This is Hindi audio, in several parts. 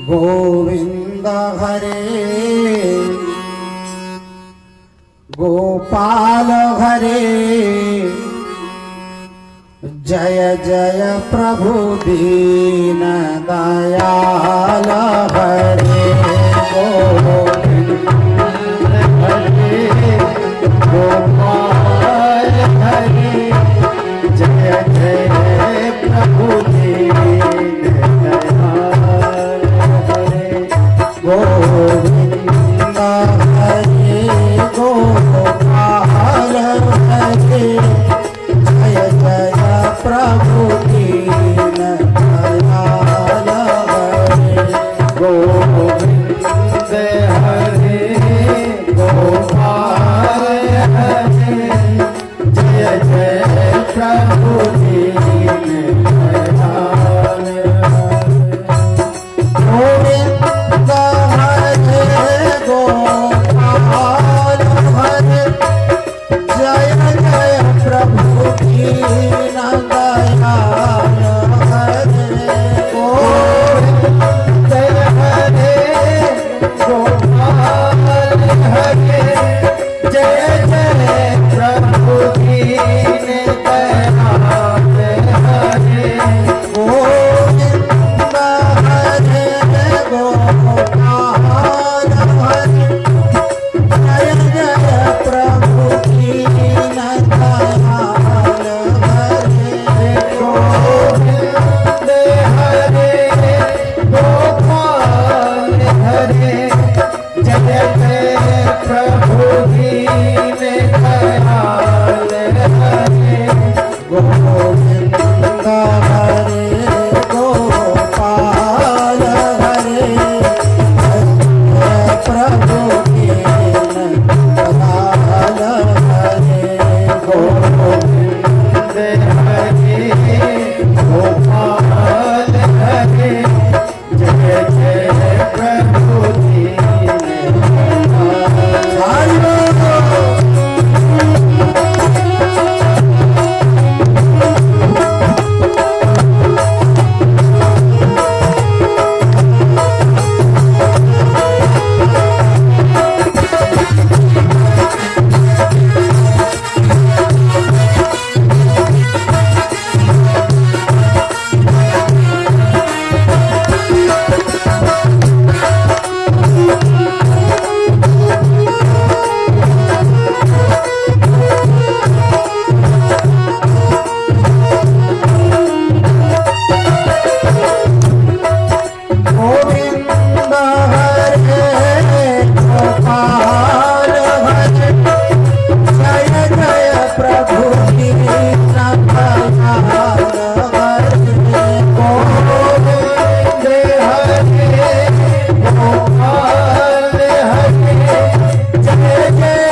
गोविंद हरे गोपाल हरे जय जय प्रभु दीन दयाल हरे गोविंद हरे गोपाल हरे जय जय प्रभु दीन दयाल हरे गोविंद हरे गोपाल हरे जय जय प्रभु दीन दयाल हरे गोविंद हरे गोपाल हरे जय जय प्रभु दीन दयाल गोविंद हरे गोपाल हरे जय जय प्रभु दीन दयाल हरे गोविंद हरे गोपाल हरे जय जय प्रभु दीन दयाल हरे गोविंद हरे गोपाल हरे जय जय प्रभु दीन दयाल हरे गोविंद हरे गोपाल हरे जय जय प्रभु दीन दयाल हरे गोविंद हरे गोपाल हरे जय प्रभु दीन दयाल हरे गोविंद हरे गोपाल हरे जय जय प्रभु दीन दयाल गोविंद हरे गोपाल हरे जय जय प्रभु दीन दयाल हरे गोविंद हरे गोपाल हरे जय जय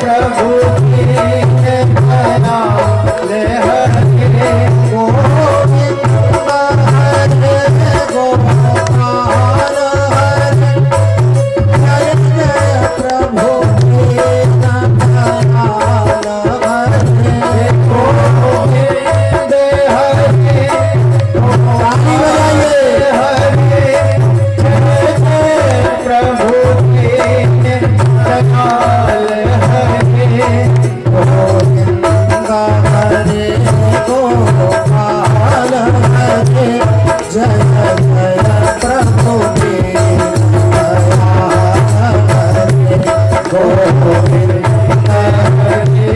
प्रभु दीन दयाल हरे गोविंद हरे गोपाल हरे जय जय प्रभु दीन दयाल हरे गोविंद हरे ताली बजाइए हरे जय जय प्रभु दीन दयाल हरे गोविंद हरे गोपाल हरे जय जय प्रभु दीन दयाल हरे गोविंद हरे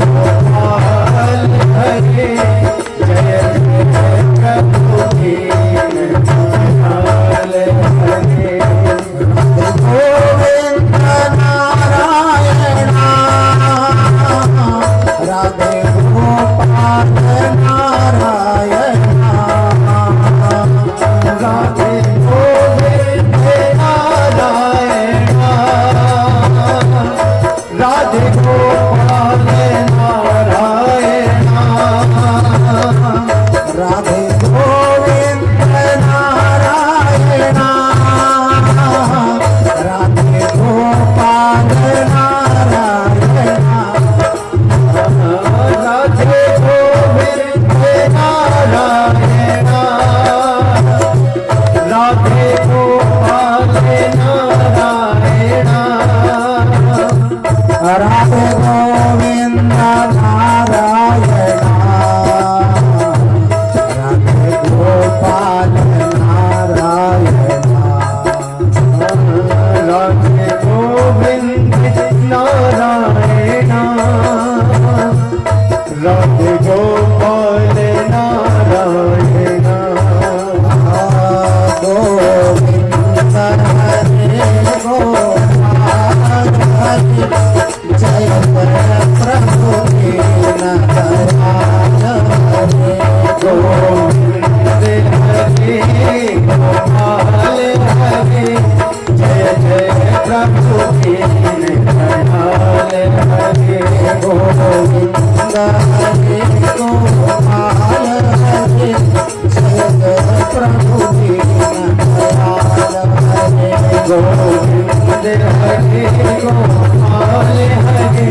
गोपाल हरे जय जय प्रभु दीन दयाल हरे गोविंद नारायण राधे गोपाल नारायण राधे गोविंद नारायण राधे गोपाल नारायण राधे गोविंद नारायण राधे गोपाल नारायण राधे गोविंद नारायण राधे गोपाल नारायण गोविंद हरे गोपाल हरे जय प्रभु दीनदयाल हरे गोविंद हरे गोपाल हरे जय जय प्रभु दीनदयाल हरे गोविंद हरे गोपाल हरे जय जय प्रभु दीनदयाल हरे गोविंद हरे गोपाल हरे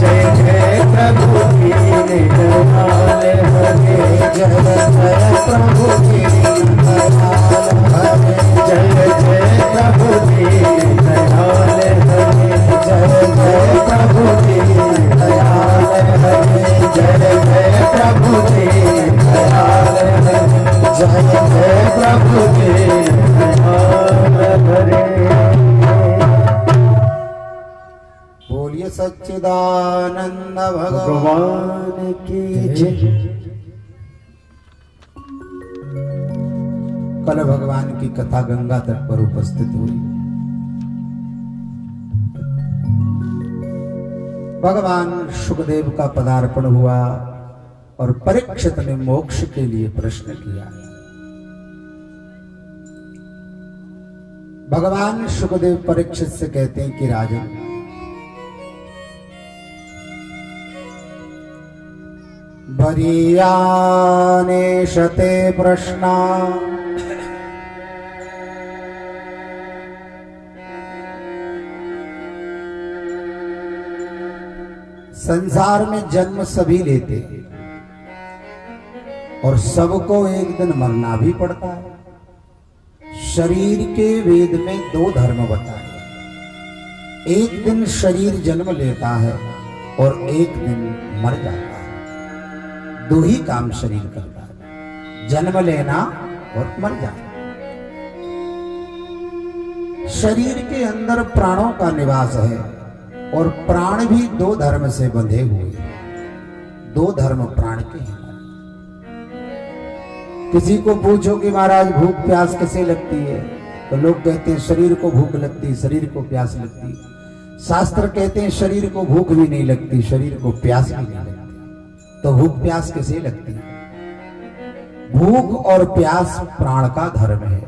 जय जय प्रभु दीनदयाल हरे जय जय प्रभु दीनदयाल हरे जय जय प्रभु दीनदयाल हरे जय जय प्रभु दीनदयाल हरे जय जय प्रभु दीनदयाल हरे जय जय प्रभु दीनदयाल हरे। बोलिए सच्चिदानंद भगवान की जय। कल भगवान की कथा गंगा तट पर उपस्थित हुई। भगवान सुखदेव का पदार्पण हुआ और परीक्षित ने मोक्ष के लिए प्रश्न किया। भगवान सुखदेव परीक्षित से कहते हैं कि राजन, भरियाने शते प्रश्ना संसार में जन्म सभी लेते और सबको एक दिन मरना भी पड़ता है। शरीर के वेद में दो धर्म बताए, एक दिन शरीर जन्म लेता है और एक दिन मर जाता है। दो ही काम शरीर करता है, जन्म लेना और मर जाना। शरीर के अंदर प्राणों का निवास है और प्राण भी दो धर्म से बंधे हुए हैं। दो धर्म प्राण के हैं। किसी को पूछो कि महाराज भूख प्यास कैसे लगती है, तो लोग कहते हैं शरीर को भूख लगती, शरीर को प्यास लगती। शास्त्र कहते हैं शरीर को भूख भी नहीं लगती, शरीर को प्यास भी नहीं लगती। तो भूख प्यास कैसे लगती है? भूख और प्यास प्राण का धर्म है।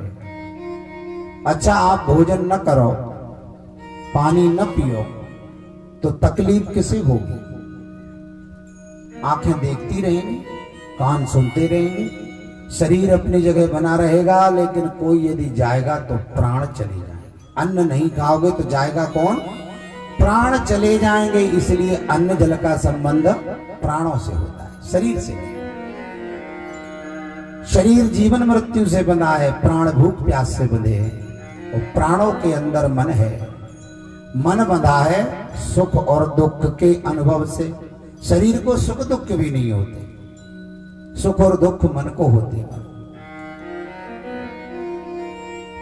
अच्छा, आप भोजन न करो, पानी न पियो, तो तकलीफ किसे होगी? आंखें देखती रहेंगी, कान सुनते रहेंगे, शरीर अपनी जगह बना रहेगा, लेकिन कोई यदि जाएगा तो प्राण चले जाएंगे। अन्न नहीं खाओगे तो जाएगा कौन? प्राण चले जाएंगे। इसलिए अन्न जल का संबंध प्राणों से होता है, शरीर से नहीं। शरीर जीवन मृत्यु से बंधा है, प्राण भूख प्यास से बंधे हैं। और प्राणों के अंदर मन है, मन बंधा है सुख और दुख के अनुभव से। शरीर को सुख दुख भी नहीं होते, सुख और दुख मन को होते हैं।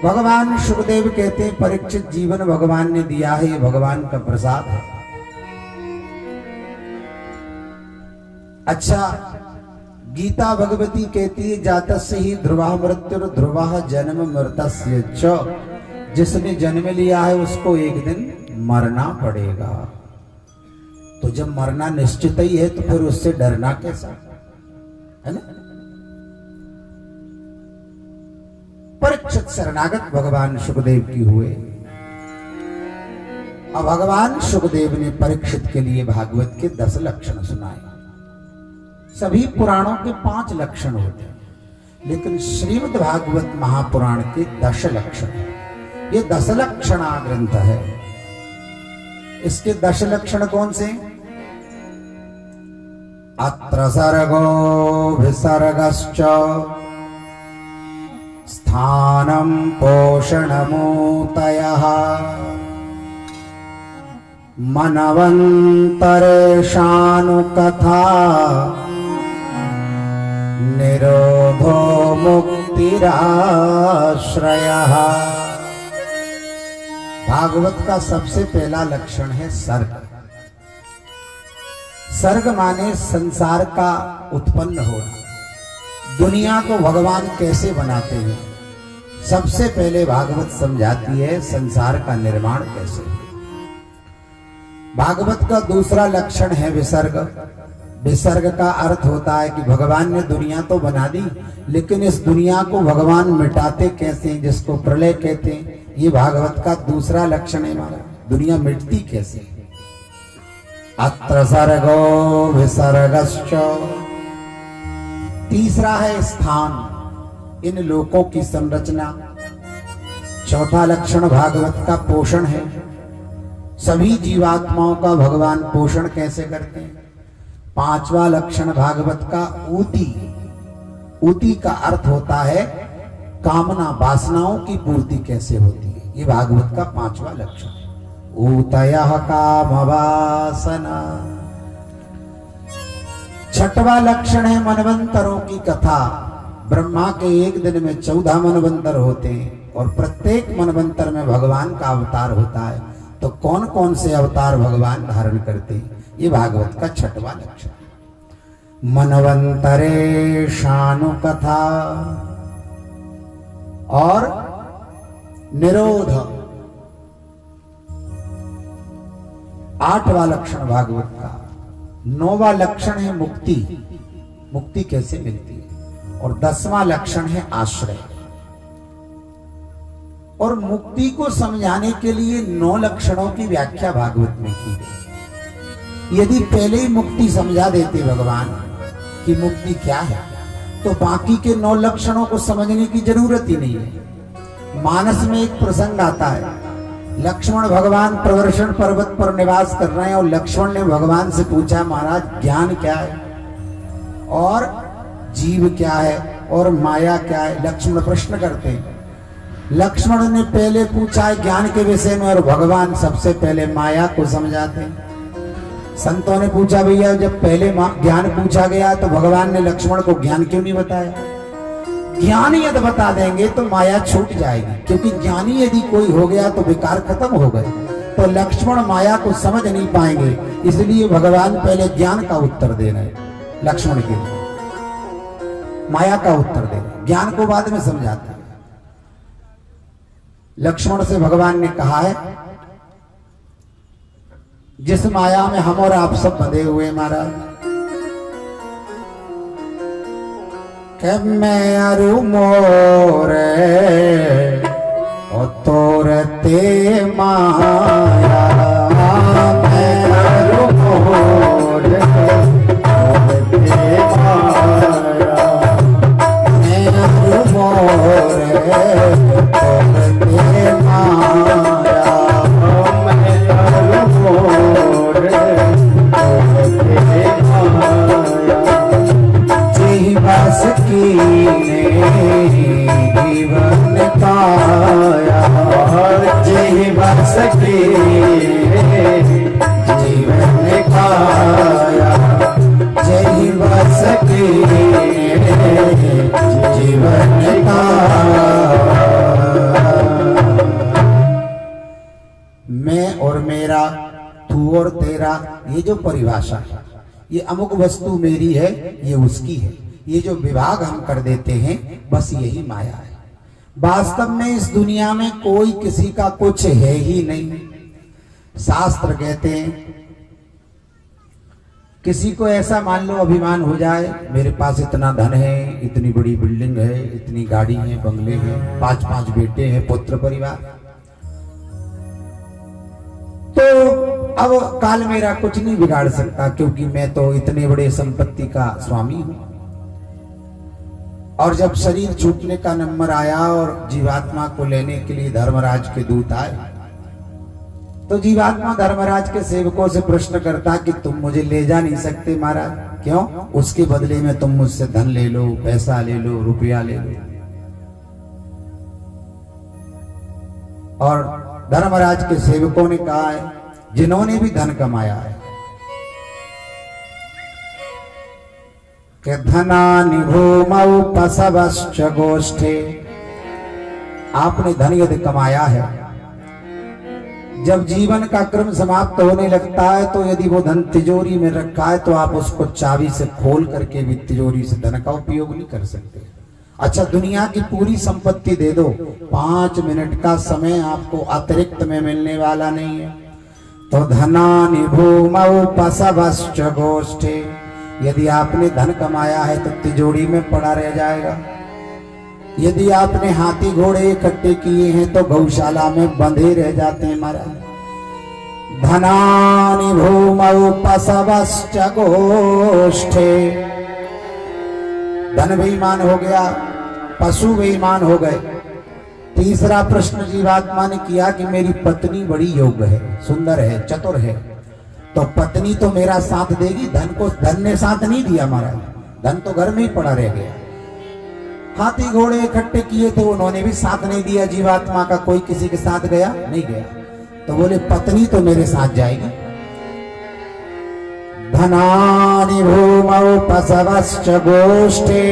भगवान सुखदेव कहते हैं परीक्षित, जीवन भगवान ने दिया है, ये भगवान का प्रसाद है। अच्छा, गीता भगवती कहती है जातस्य ही ध्रुवः मृत्युर् ध्रुवः जन्म मृतस्य च। जिसने जन्म लिया है उसको एक दिन मरना पड़ेगा। तो जब मरना निश्चित ही है तो फिर उससे डरना कैसा, है ना? परीक्षित शरणागत भगवान सुखदेव की हुए। अब भगवान सुखदेव ने परीक्षित के लिए भागवत के 10 लक्षण सुनाए। सभी पुराणों के 5 लक्षण होते हैं, लेकिन श्रीमद् भागवत महापुराण के 10 लक्षण। ये 10 लक्षणा ग्रंथ है। इसके 10 लक्षण कौन से? अत्र सर्गो विसर्गश्च स्थानं पोषणमूतयः मनवन्तरेषानुकथा निरोधो मुक्तिराश्रयः। भागवत का सबसे पहला लक्षण है सर्ग। सर्ग माने संसार का उत्पन्न होना। दुनिया को भगवान कैसे बनाते हैं, सबसे पहले भागवत समझाती है संसार का निर्माण कैसे। भागवत का दूसरा लक्षण है विसर्ग। विसर्ग का अर्थ होता है कि भगवान ने दुनिया तो बना दी, लेकिन इस दुनिया को भगवान मिटाते कैसे हैं, जिसको प्रलय कहते हैं। ये भागवत का दूसरा लक्षण है हमारा, दुनिया मिटती कैसे। अत्र सर्गो विसर्गश्च, तीसरा है स्थान, इन लोकों की संरचना। चौथा लक्षण भागवत का पोषण है, सभी जीवात्माओं का भगवान पोषण कैसे करते हैं। पांचवा लक्षण भागवत का ऊती। ऊती का अर्थ होता है कामना, वासनाओं की पूर्ति कैसे होती है। ये भागवत का पांचवा लक्षण है, ऊतयः काम वासना। छठवा लक्षण है मनवंतरों की कथा। ब्रह्मा के एक दिन में 14 मनवंतर होते हैं और प्रत्येक मनवंतर में भगवान का अवतार होता है। तो कौन कौन से अवतार भगवान धारण करते हैं, ये भागवत का छठवा लक्षण। मनवंतरे शानु कथा और निरोध, आठवां लक्षण भागवत का। नौवां लक्षण है मुक्ति, मुक्ति कैसे मिलती है। और 10वां लक्षण है आश्रय। और मुक्ति को समझाने के लिए 9 लक्षणों की व्याख्या भागवत में की गई। यदि पहले ही मुक्ति समझा देते भगवान कि मुक्ति क्या है, तो बाकी के 9 लक्षणों को समझने की जरूरत ही नहीं है। मानस में एक प्रसंग आता है, लक्ष्मण भगवान प्रवर्षण पर्वत पर निवास कर रहे हैं और लक्ष्मण ने भगवान से पूछा, महाराज ज्ञान क्या है और जीव क्या है और माया क्या है। लक्ष्मण प्रश्न करते हैं। लक्ष्मण ने पहले पूछा है ज्ञान के विषय में और भगवान सबसे पहले माया को समझाते हैं। संतों ने पूछा, भैया जब पहले ज्ञान पूछा गया तो भगवान ने लक्ष्मण को ज्ञान क्यों नहीं बताया। ज्ञान यदि बता देंगे तो माया छूट जाएगी, क्योंकि ज्ञानी यदि कोई हो गया तो विकार खत्म हो गए। तो लक्ष्मण माया को समझ नहीं पाएंगे, इसलिए भगवान पहले ज्ञान का उत्तर दे रहे हैं लक्ष्मण के लिए, माया का उत्तर दे रहे, ज्ञान को बाद में समझाते हैं। लक्ष्मण से भगवान ने कहा है, जिस माया में हम और आप सब बंधे हुए महाराज, कि मैं अरु मोरे और तोरते माया, मैं अरु मोरे तोरते माया, मैं अरु मोरे तोरते माया, मैं अरु मोरे तोरते माया। बस की जीवन पाया, जी बस की जीवन पाया, जी बस की जीवन पाया। मैं और मेरा, तू और तेरा, ये जो परिभाषा है, ये अमुक वस्तु मेरी है, ये उसकी है, ये जो विभाग हम कर देते हैं, बस यही माया है। वास्तव में इस दुनिया में कोई किसी का कुछ है ही नहीं। शास्त्र कहते हैं, किसी को ऐसा मान लो अभिमान हो जाए, मेरे पास इतना धन है, इतनी बड़ी बिल्डिंग है, इतनी गाड़ी है, बंगले हैं, 5-5 बेटे हैं, पुत्र परिवार, तो अब काल मेरा कुछ नहीं बिगाड़ सकता, क्योंकि मैं तो इतने बड़े संपत्ति का स्वामी हूं। और जब शरीर छूटने का नंबर आया और जीवात्मा को लेने के लिए धर्मराज के दूत आए, तो जीवात्मा धर्मराज के सेवकों से प्रश्न करता कि तुम मुझे ले जा नहीं सकते महाराज, क्यों? उसके बदले में तुम मुझसे धन ले लो, पैसा ले लो, रुपया ले लो। और धर्मराज के सेवकों ने कहा है, जिन्होंने भी धन कमाया है, कि धनानि भूमौ पशवश्च गोष्ठे, आपने धन यदि कमाया है, जब जीवन का क्रम समाप्त होने लगता है तो यदि वो धन तिजोरी में रखा है तो आप उसको चाबी से खोल करके भी तिजोरी से धन का उपयोग नहीं कर सकते। अच्छा, दुनिया की पूरी संपत्ति दे दो, 5 मिनट का समय आपको अतिरिक्त में मिलने वाला नहीं है। तो धनानि भूमौ पशवश्च गोष्ठे, यदि आपने धन कमाया है तो तिजोरी में पड़ा रह जाएगा। यदि आपने हाथी घोड़े इकट्ठे किए हैं तो गौशाला में बंधे रह जाते हैं महाराज। धनानि भूमौ पशवश्च गोष्ठे, धन बेईमान हो गया, पशु बेईमान हो गए। तीसरा प्रश्न जीवात्मा ने किया कि मेरी पत्नी बड़ी योग्य है, सुंदर है, चतुर है, तो पत्नी तो मेरा साथ देगी, धन ने साथ नहीं दिया महाराज, धन तो घर में ही पड़ा रह गया। हाथी घोड़े इकट्ठे किए थे, उन्होंने भी साथ नहीं दिया जीवात्मा का, कोई किसी के साथ गया नहीं गया। तो बोले पत्नी तो मेरे साथ जाएगी। धनानि भूमौ पशवश्च गोष्ठे,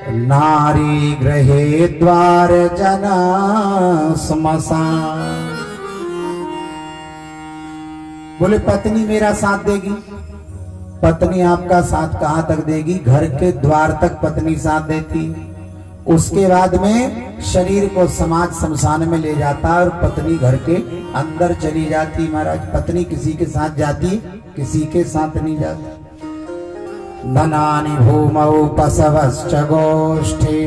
नारी गृहे द्वार जना स्मशान। बोले पत्नी मेरा साथ देगी। पत्नी आपका साथ कहां तक देगी? घर के द्वार तक पत्नी साथ देती, उसके बाद में शरीर को समाज शमशान में ले जाता और पत्नी घर के अंदर चली जाती। महाराज, पत्नी किसी के साथ जाती, किसी के साथ नहीं जाती। धनानि भूमौ पशवश्च गोष्ठे,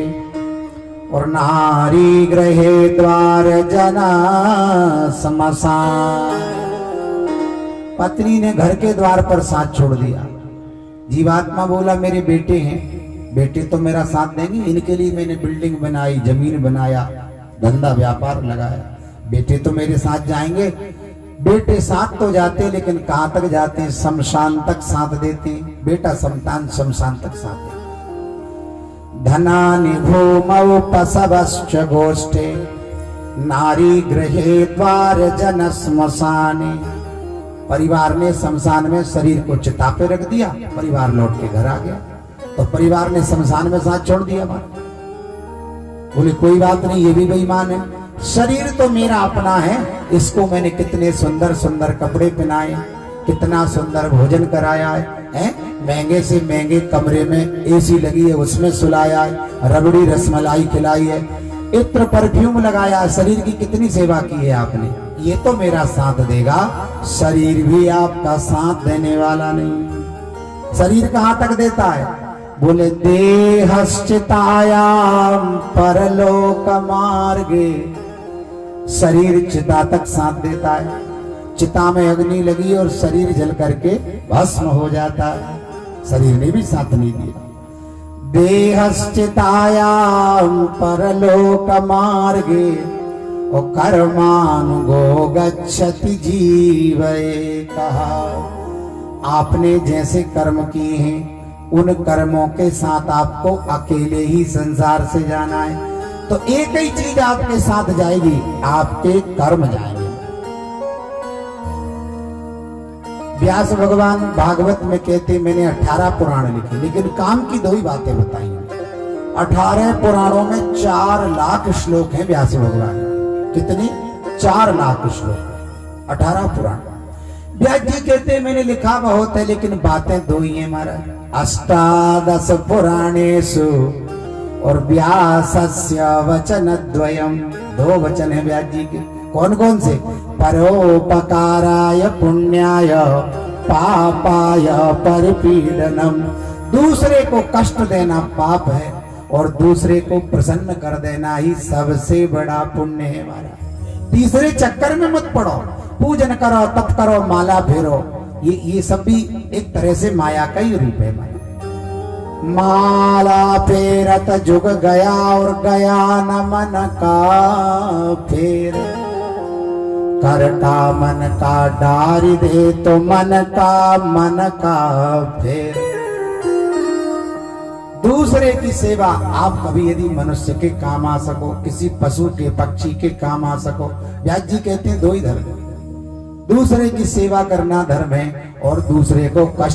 और नारी गृहे द्वार जना स्मशान। पत्नी ने घर के द्वार पर साथ छोड़ दिया। जीवात्मा बोला मेरे बेटे हैं, बेटे तो मेरा साथ देंगे, इनके लिए मैंने बिल्डिंग बनाई, जमीन बनाया, धंधा व्यापार लगाया, बेटे तो मेरे साथ जाएंगे। बेटे साथ तो जाते, लेकिन कहां तक जाते हैं? शमशान तक साथ देते। बेटा संतान शमशान तक साथ देते। धनानि भूमौ पशवश्च गोष्ठे, नारी गृहे द्वार जन स्मशाने। परिवार ने शमशान में शरीर को चिता पे रख दिया, परिवार लौट के घर आ गया, तो परिवार ने शमशान में साथ छोड़ दिया। बोले कोई बात नहीं, ये भी बेईमान है, शरीर तो मेरा अपना है, इसको मैंने कितने सुंदर सुंदर कपड़े पहनाए, कितना सुंदर भोजन कराया है, महंगे से महंगे कमरे में एसी लगी है उसमें सुलाया है, रबड़ी रसमलाई खिलाई है, इत्र परफ्यूम लगाया, शरीर की कितनी सेवा की है आपने, ये तो मेरा साथ देगा। शरीर भी आपका साथ देने वाला नहीं। शरीर कहां तक देता है? बोले देहश्चितायाम परलोक मार्गे, शरीर चिता तक साथ देता है। चिता में अग्नि लगी और शरीर जल करके भस्म हो जाता है, शरीर ने भी साथ नहीं दिया। देहश्चितायाम परलोक मार्गे, और कर्मानुगो गच्छति जीवे। कहा आपने जैसे कर्म किए हैं उन कर्मों के साथ आपको अकेले ही संसार से जाना है। तो एक ही चीज आपके साथ जाएगी, आपके कर्म जाएंगे। व्यास भगवान भागवत में कहते मैंने 18 पुराण लिखे, लेकिन काम की 2 ही बातें बताई। 18 पुराणों में 4 लाख श्लोक हैं व्यास भगवान। कितने? 4 लाख श्लोक, 18 पुराण। व्यास जी कहते मैंने लिखा बहुत है, लेकिन बातें 2 ही हैं महाराज। 18 पुराणेषु, और व्यासस्य वचनद्वयम्, 2 वचन है व्यास जी के। कौन कौन से? परोपकाराय पुण्याय पापाय परिपीडनम। दूसरे को कष्ट देना पाप है और दूसरे को प्रसन्न कर देना ही सबसे बड़ा पुण्य है हमारा। तीसरे चक्कर में मत पड़ो, पूजन करो, तप करो, माला फेरो, ये सब भी एक तरह से माया का ही रूप है। माला फेरत जुग गया और गया न मन का फेर, करता मन का डारी दे तो मन का फेर। दूसरे की सेवा आप कभी यदि मनुष्य के काम आ सको, किसी पशु के पक्षी के काम आ सको, व्यास जी कहते हैं 2 ही धर्म, दूसरे की सेवा करना धर्म है और दूसरे को कष्ट